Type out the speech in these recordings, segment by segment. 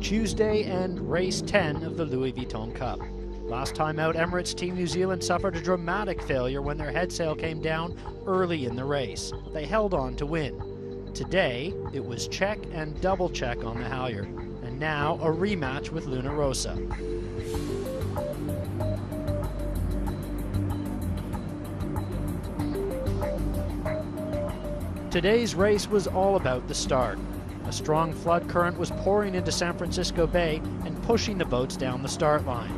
Tuesday and race 10 of the Louis Vuitton Cup. Last time out, Emirates Team New Zealand suffered a dramatic failure when their head sail came down early in the race. They held on to win. Today, it was check and double check on the halyard, and now a rematch with Luna Rossa. Today's race was all about the start. A strong flood current was pouring into San Francisco Bay and pushing the boats down the start line.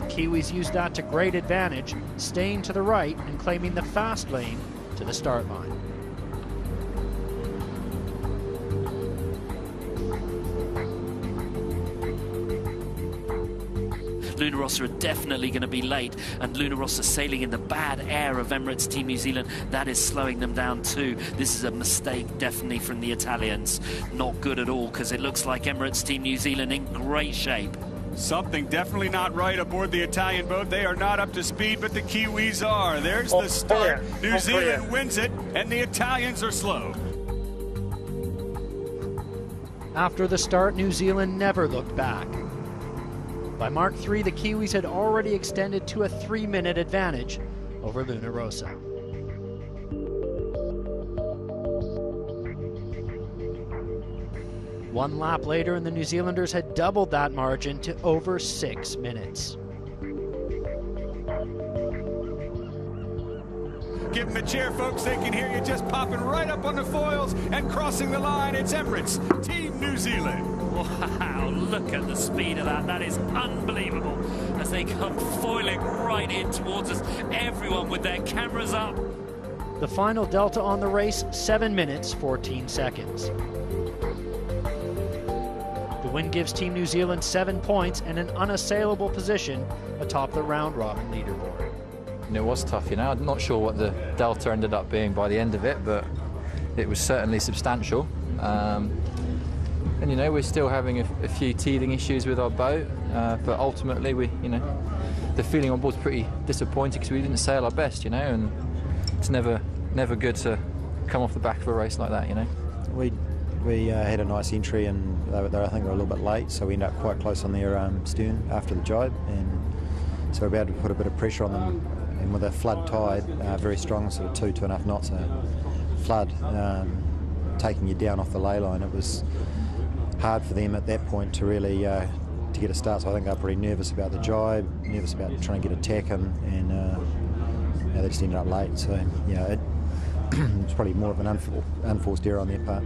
The Kiwis used that to great advantage, staying to the right and claiming the fast lane to the start line. Luna Rossa are definitely going to be late, and Luna Rossa sailing in the bad air of Emirates Team New Zealand. That is slowing them down too. This is a mistake definitely from the Italians. Not good at all, because it looks like Emirates Team New Zealand in great shape. Something definitely not right aboard the Italian boat. They are not up to speed, but the Kiwis are. There's the start. New Zealand wins it, and the Italians are slow. After the start, New Zealand never looked back. By Mark 3, the Kiwis had already extended to a 3-minute advantage over Luna Rossa. One lap later, and the New Zealanders had doubled that margin to over 6 minutes. Give them a cheer, folks. They can hear you just popping right up on the foils and crossing the line. It's Emirates Team New Zealand. Wow, look at the speed of that. That is unbelievable as they come foiling right in towards us. Everyone with their cameras up. The final delta on the race, 7 minutes, 14 seconds. The win gives Team New Zealand 7 points and an unassailable position atop the round-robin leaderboard. It was tough, you know. I'm not sure what the delta ended up being by the end of it, but it was certainly substantial. And you know, we're still having a few teething issues with our boat, but ultimately the feeling on board's pretty disappointing because we didn't sail our best, you know, and it's never good to come off the back of a race like that, you know. We had a nice entry, and I think they were a little bit late, so we ended up quite close on their stern after the jibe, and so we were able to put a bit of pressure on them. And with a flood tide, very strong, sort of 2.5 knots flood, taking you down off the ley line, it was hard for them at that point to really to get a start. So I think they're pretty nervous about the jibe, nervous about trying to get a tack in, and they just ended up late. So yeah, it's probably more of an unforced error on their part.